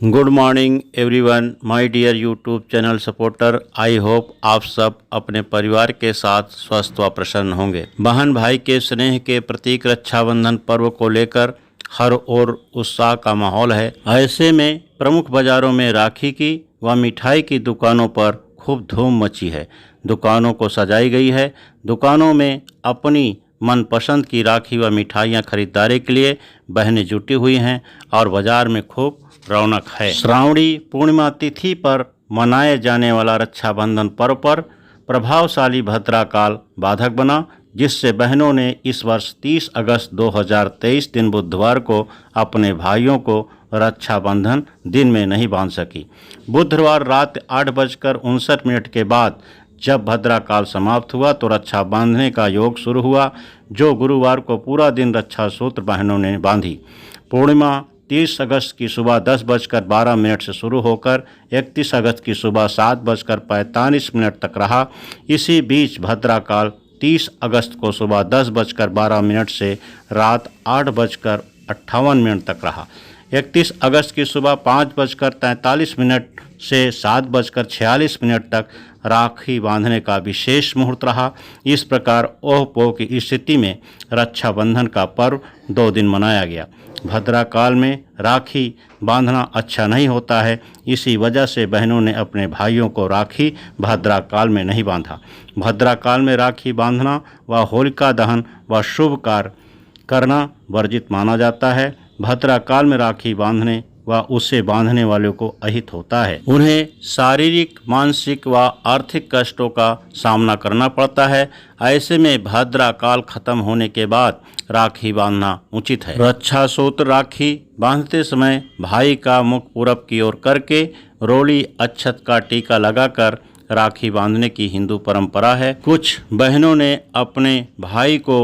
Good morning everyone, my dear YouTube channel supporter. I hope आप सब अपने परिवार के साथ स्वस्थ व प्रसन्न होंगे। बहन भाई के स्नेह के प्रतीक रक्षाबंधन पर्व को लेकर हर ओर उत्साह का माहौल है। ऐसे में प्रमुख बाज़ारों में राखी की व मिठाई की दुकानों पर खूब धूम मची है। दुकानों को सजाई गई है। दुकानों में अपनी मनपसंद की राखी व मिठाइयाँ खरीदारी के लिए बहनें जुटी हुई हैं और बाजार में खूब रौनक है। श्रावणी पूर्णिमा तिथि पर मनाए जाने वाला रक्षाबंधन पर्व पर प्रभावशाली भद्राकाल बाधक बना, जिससे बहनों ने इस वर्ष 30 अगस्त 2023 दिन बुधवार को अपने भाइयों को रक्षाबंधन दिन में नहीं बांध सकी। बुधवार रात 8:59 के बाद जब भद्राकाल समाप्त हुआ तो रक्षा बांधने का योग शुरू हुआ, जो गुरुवार को पूरा दिन रक्षा सूत्र बहनों ने बांधी। पूर्णिमा 30 अगस्त की सुबह 10:12 से शुरू होकर 31 अगस्त की सुबह 7:45 तक रहा। इसी बीच भद्राकाल 30 अगस्त को सुबह 10:12 से रात 8:58 तक रहा। 31 अगस्त की सुबह 5:43 से 7:46 तक राखी बांधने का विशेष मुहूर्त रहा। इस प्रकार ओह पोह की स्थिति में रक्षाबंधन का पर्व 2 दिन मनाया गया। भद्राकाल में राखी बांधना अच्छा नहीं होता है, इसी वजह से बहनों ने अपने भाइयों को राखी भद्राकाल में नहीं बांधा। भद्राकाल में राखी बांधना व होलिका दहन व शुभ कार्य करना वर्जित माना जाता है। भद्राकाल में राखी बांधने व उसे बांधने वालों को अहित होता है। उन्हें शारीरिक, मानसिक व आर्थिक कष्टों का सामना करना पड़ता है। ऐसे में भद्राकाल खत्म होने के बाद राखी बांधना उचित है। रक्षा सूत्र राखी बांधते समय भाई का मुख पूरब की ओर करके रोली अक्षत का टीका लगाकर राखी बांधने की हिंदू परंपरा है। कुछ बहनों ने अपने भाई को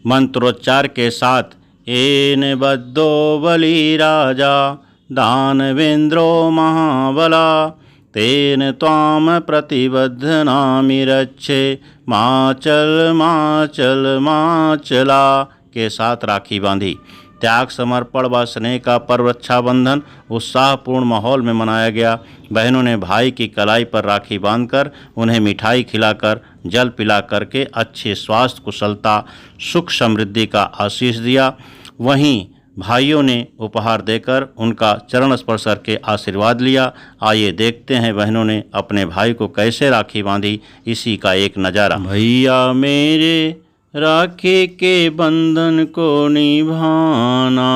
मंत्रोच्चार के साथ एन बद्धो बलि राजा दानवेंद्रो महाबला तेन त्वाम प्रतिबद्धनामि रक्षे माचल माचल माचला के साथ राखी बांधी। त्याग, समर्पण व स्नेह का पर्व रक्षाबंधन उत्साहपूर्ण माहौल में मनाया गया। बहनों ने भाई की कलाई पर राखी बांधकर उन्हें मिठाई खिलाकर, जल पिला करके अच्छे स्वास्थ्य, कुशलता, सुख समृद्धि का आशीष दिया। वहीं भाइयों ने उपहार देकर उनका चरण स्पर्श करके आशीर्वाद लिया। आइए देखते हैं बहनों ने अपने भाई को कैसे राखी बांधी, इसी का एक नज़ारा। भैया मेरे राखी के बंधन को निभाना,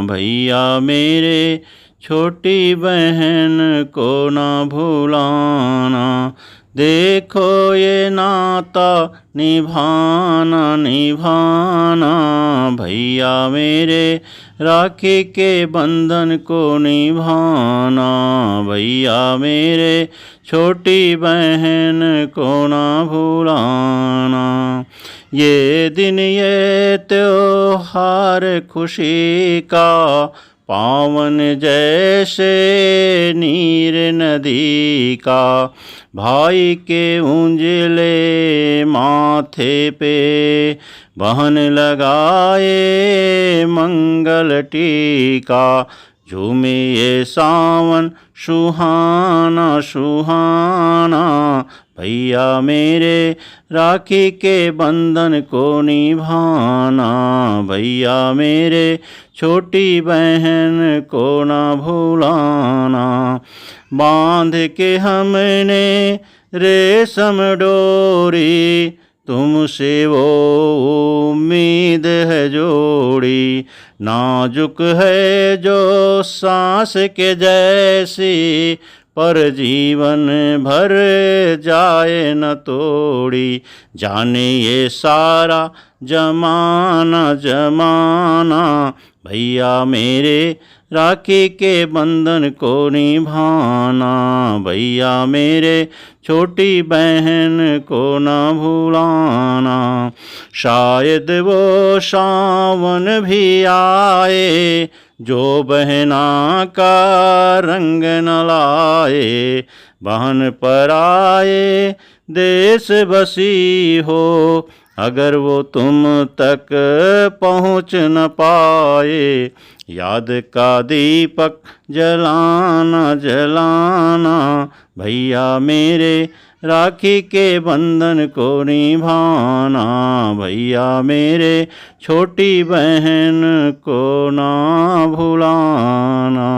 भैया मेरे छोटी बहन को ना भुलाना, देखो ये नाता निभाना निभाना, भैया मेरे राखी के बंधन को निभाना, भैया मेरे छोटी बहन को ना भुलाना। ये दिन, ये त्योहार खुशी का पावन जैसे नीर नदी का, भाई के उंजले माथे पे बहन लगाए मंगल टीका, झूमे ये सावन सुहाना सुहाना, भैया मेरे राखी के बंधन को निभाना, भैया मेरे छोटी बहन को ना भुलाना। बांध के हमने रेशम डोरी, तुमसे वो उम्मीद है जोड़ी, नाजुक है जो सांस के जैसी, पर जीवन भर जाए न तोड़ी, जाने ये सारा जमाना जमाना, भैया मेरे राखी के बंधन को निभाना, भैया मेरे छोटी बहन को न भुलाना। शायद वो सावन भी आए, जो बहना का रंग न लाए, बहन पर आए देश बसी हो, अगर वो तुम तक पहुँच न पाए, याद का दीपक जलाना जलाना, भैया मेरे राखी के बंधन को निभाना, भैया मेरे छोटी बहन को ना भुलाना।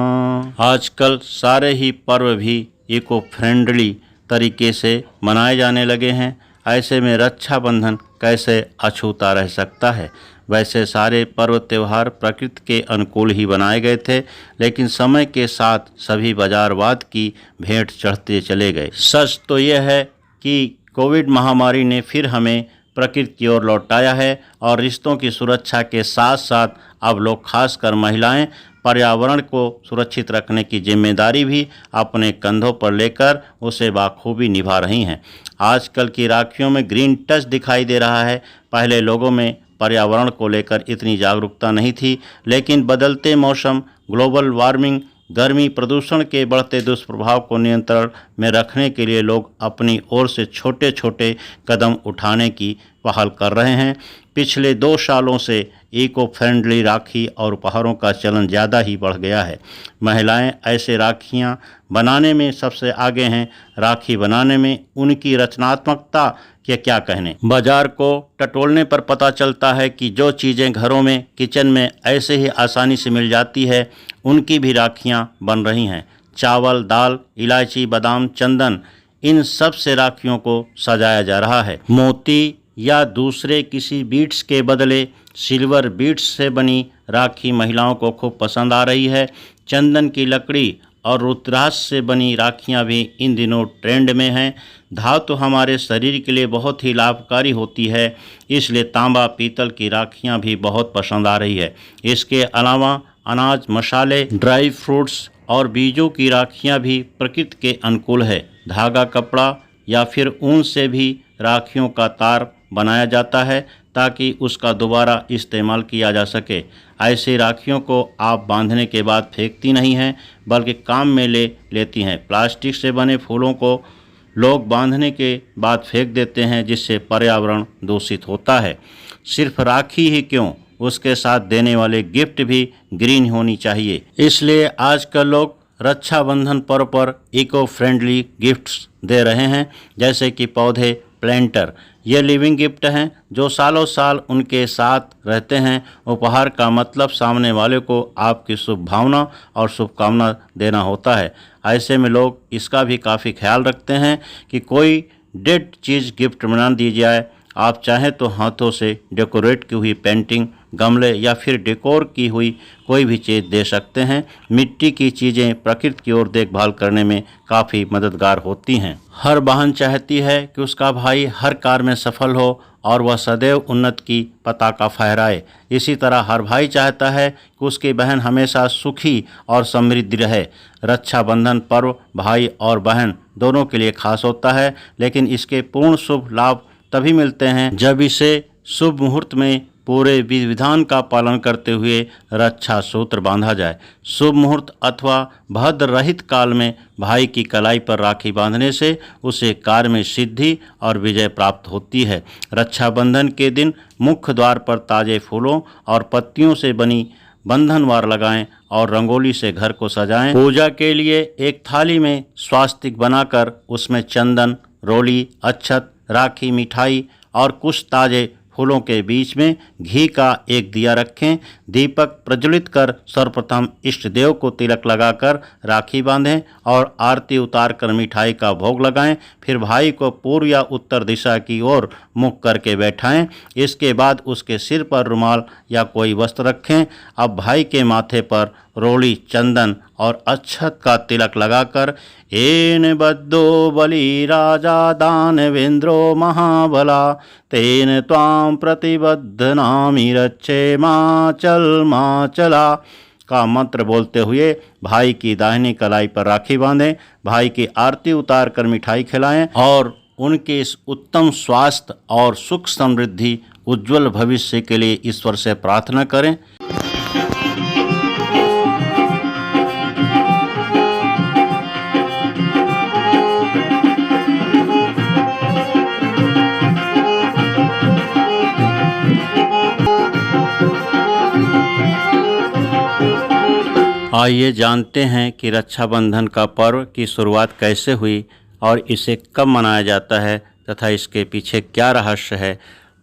आजकल सारे ही पर्व भी इको फ्रेंडली तरीके से मनाए जाने लगे हैं। ऐसे में रक्षाबंधन कैसे अछूता रह सकता है। वैसे सारे पर्व त्यौहार प्रकृति के अनुकूल ही बनाए गए थे, लेकिन समय के साथ सभी बाजारवाद की भेंट चढ़ते चले गए। सच तो यह है कि कोविड महामारी ने फिर हमें प्रकृति की ओर लौटाया है और रिश्तों की सुरक्षा के साथ साथ अब लोग खासकर महिलाएं पर्यावरण को सुरक्षित रखने की जिम्मेदारी भी अपने कंधों पर लेकर उसे बाखूबी निभा रही हैं। आजकल की राखियों में ग्रीन टच दिखाई दे रहा है। पहले लोगों में पर्यावरण को लेकर इतनी जागरूकता नहीं थी, लेकिन बदलते मौसम, ग्लोबल वार्मिंग, गर्मी, प्रदूषण के बढ़ते दुष्प्रभाव को नियंत्रण में रखने के लिए लोग अपनी ओर से छोटे छोटे कदम उठाने की पहल कर रहे हैं। पिछले 2 सालों से इको फ्रेंडली राखी और उपहारों का चलन ज़्यादा ही बढ़ गया है। महिलाएं ऐसे राखियां बनाने में सबसे आगे हैं। राखी बनाने में उनकी रचनात्मकता के क्या कहने। बाजार को टटोलने पर पता चलता है कि जो चीज़ें घरों में, किचन में ऐसे ही आसानी से मिल जाती है, उनकी भी राखियां बन रही हैं। चावल, दाल, इलायची, बादाम, चंदन, इन सब से राखियों को सजाया जा रहा है। मोती या दूसरे किसी बीड्स के बदले सिल्वर बीड्स से बनी राखी महिलाओं को खूब पसंद आ रही है। चंदन की लकड़ी और रुद्राक्ष से बनी राखियां भी इन दिनों ट्रेंड में हैं। धातु हमारे शरीर के लिए बहुत ही लाभकारी होती है, इसलिए तांबा, पीतल की राखियां भी बहुत पसंद आ रही है। इसके अलावा अनाज, मसाले, ड्राई फ्रूट्स और बीजों की राखियां भी प्रकृति के अनुकूल है। धागा, कपड़ा या फिर ऊन से भी राखियों का तार बनाया जाता है ताकि उसका दोबारा इस्तेमाल किया जा सके। ऐसी राखियों को आप बांधने के बाद फेंकती नहीं हैं, बल्कि काम में ले लेती हैं। प्लास्टिक से बने फूलों को लोग बांधने के बाद फेंक देते हैं, जिससे पर्यावरण दूषित होता है। सिर्फ राखी ही क्यों, उसके साथ देने वाले गिफ्ट भी ग्रीन होनी चाहिए। इसलिए आजकल लोग रक्षाबंधन पर्व पर इको फ्रेंडली गिफ्ट्स दे रहे हैं, जैसे कि पौधे, प्लांटर। ये लिविंग गिफ्ट हैं जो सालों साल उनके साथ रहते हैं। उपहार का मतलब सामने वाले को आपकी शुभ भावना और शुभकामना देना होता है। ऐसे में लोग इसका भी काफ़ी ख्याल रखते हैं कि कोई डेड चीज़ गिफ्ट में ना दी जाए। आप चाहें तो हाथों से डेकोरेट की हुई पेंटिंग, गमले या फिर डेकोर की हुई कोई भी चीज़ दे सकते हैं। मिट्टी की चीज़ें प्रकृति की ओर देखभाल करने में काफ़ी मददगार होती हैं। हर बहन चाहती है कि उसका भाई हर कार्य में सफल हो और वह सदैव उन्नति की पताका फहराए। इसी तरह हर भाई चाहता है कि उसकी बहन हमेशा सुखी और समृद्ध रहे। रक्षाबंधन पर्व भाई और बहन दोनों के लिए खास होता है, लेकिन इसके पूर्ण शुभ लाभ तभी मिलते हैं जब इसे शुभ मुहूर्त में पूरे विधि विधान का पालन करते हुए रक्षा सूत्र बांधा जाए। शुभ मुहूर्त अथवा भद्र रहित काल में भाई की कलाई पर राखी बांधने से उसे कार्य में सिद्धि और विजय प्राप्त होती है। रक्षाबंधन के दिन मुख्य द्वार पर ताजे फूलों और पत्तियों से बनी बंधनवार लगाएं और रंगोली से घर को सजाएं। पूजा के लिए एक थाली में स्वास्तिक बनाकर उसमें चंदन, रोली, अक्षत, राखी, मिठाई और कुछ ताजे फूलों के बीच में घी का एक दिया रखें। दीपक प्रज्वलित कर सर्वप्रथम इष्ट देव को तिलक लगाकर राखी बांधें और आरती उतारकर मिठाई का भोग लगाएं। फिर भाई को पूर्व या उत्तर दिशा की ओर मुख करके बैठाएं। इसके बाद उसके सिर पर रुमाल या कोई वस्त्र रखें। अब भाई के माथे पर रोली, चंदन और अक्षत का तिलक लगाकर एन बद्धो बलि राजा दानवेंद्रो महाबला तेन त्वां प्रतिबद्धनामि रक्षे माचला का मंत्र बोलते हुए भाई की दाहिनी कलाई पर राखी बांधें। भाई की आरती उतार कर मिठाई खिलाएं और उनके इस उत्तम स्वास्थ्य और सुख समृद्धि उज्जवल भविष्य के लिए ईश्वर से प्रार्थना करें। आइए जानते हैं कि रक्षाबंधन का पर्व की शुरुआत कैसे हुई और इसे कब मनाया जाता है तथा इसके पीछे क्या रहस्य है।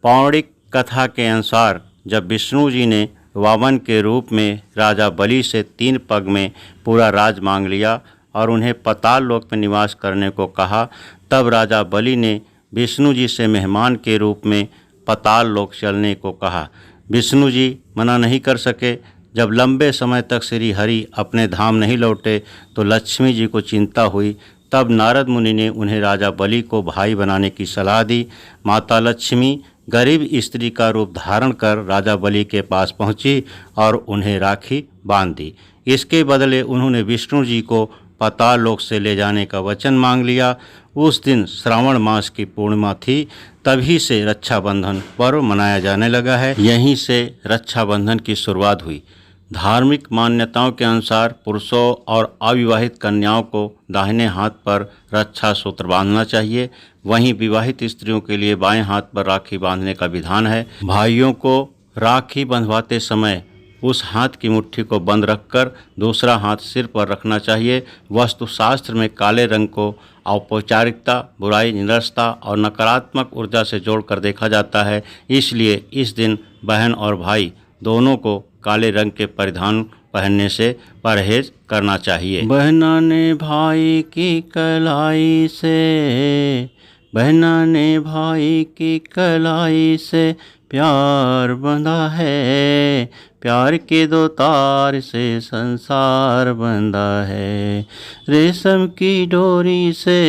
पौराणिक कथा के अनुसार जब विष्णु जी ने वामन के रूप में राजा बलि से 3 पग में पूरा राज मांग लिया और उन्हें पाताल लोक में निवास करने को कहा, तब राजा बलि ने विष्णु जी से मेहमान के रूप में पाताल लोक चलने को कहा। विष्णु जी मना नहीं कर सके। जब लंबे समय तक श्री हरि अपने धाम नहीं लौटे तो लक्ष्मी जी को चिंता हुई। तब नारद मुनि ने उन्हें राजा बलि को भाई बनाने की सलाह दी। माता लक्ष्मी गरीब स्त्री का रूप धारण कर राजा बलि के पास पहुंची और उन्हें राखी बांध दी। इसके बदले उन्होंने विष्णु जी को पाताल लोक से ले जाने का वचन मांग लिया। उस दिन श्रावण मास की पूर्णिमा थी। तभी से रक्षाबंधन पर्व मनाया जाने लगा है। यहीं से रक्षाबंधन की शुरुआत हुई। धार्मिक मान्यताओं के अनुसार पुरुषों और अविवाहित कन्याओं को दाहिने हाथ पर रक्षा सूत्र बांधना चाहिए। वहीं विवाहित स्त्रियों के लिए बाएं हाथ पर राखी बांधने का विधान है। भाइयों को राखी बंधवाते समय उस हाथ की मुट्ठी को बंद रखकर दूसरा हाथ सिर पर रखना चाहिए। वास्तुशास्त्र में काले रंग को औपचारिकता, बुराई, निरस्ता और नकारात्मक ऊर्जा से जोड़कर देखा जाता है। इसलिए इस दिन बहन और भाई दोनों को काले रंग के परिधान पहनने से परहेज करना चाहिए। बहना ने भाई की कलाई से, बहना ने भाई की कलाई से प्यार बंधा है, प्यार के 2 तार से संसार बंधा है। रेशम की डोरी से,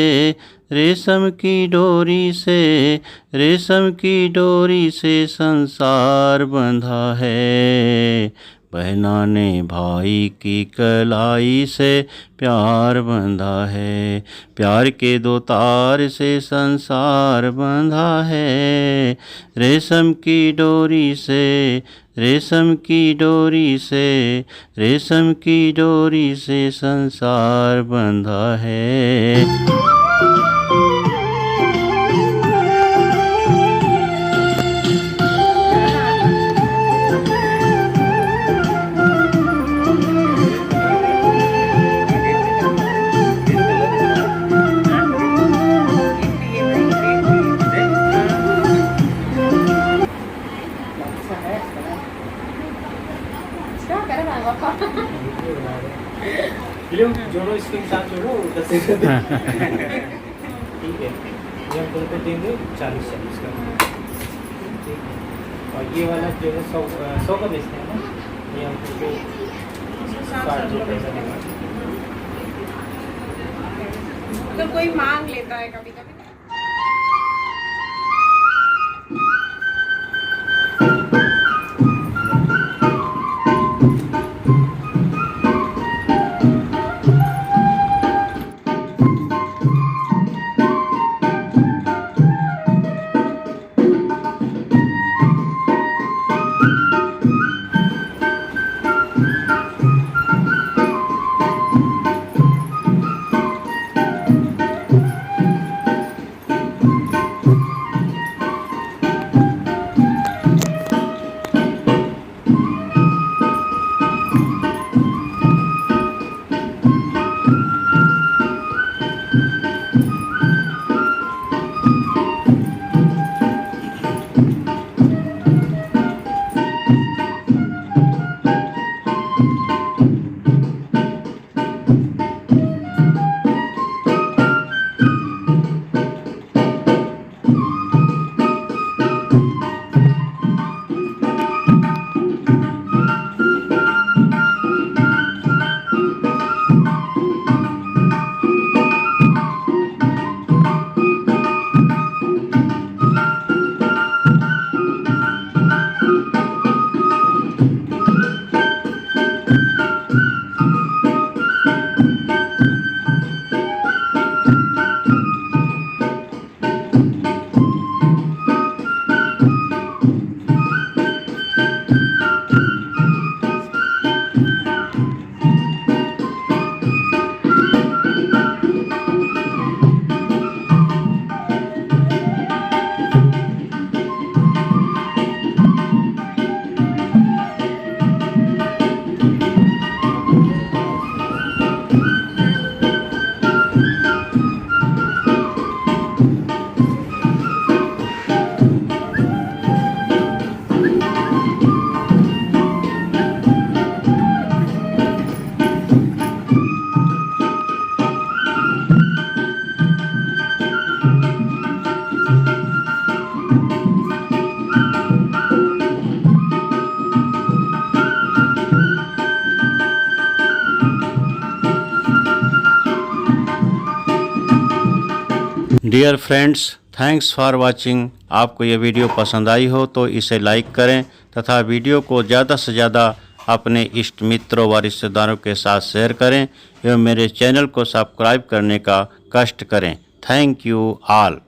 रेशम की डोरी से, रेशम की डोरी से संसार बंधा है। बहना ने भाई की कलाई से प्यार बंधा है, प्यार के 2 तार से संसार बंधा है। रेशम की डोरी से, रेशम की डोरी से, रेशम की डोरी से संसार बंधा है। जोड़ो, इसके साथ जोड़ो उधर से। ठीक है, ये हम तुमको देंगे 40 का। ठीक है, और ये वाला जो है 100 का बेचते हैं ना, ये हम तुमको 60 रुपये का देंगे। अगर कोई मांग लेता है कभी कभी dear friends, thanks for watching. आपको ये वीडियो पसंद आई हो तो इसे लाइक करें तथा वीडियो को ज़्यादा से ज़्यादा अपने इष्ट मित्रों व रिश्तेदारों के साथ शेयर करें एवं मेरे चैनल को सब्सक्राइब करने का कष्ट करें। Thank you all.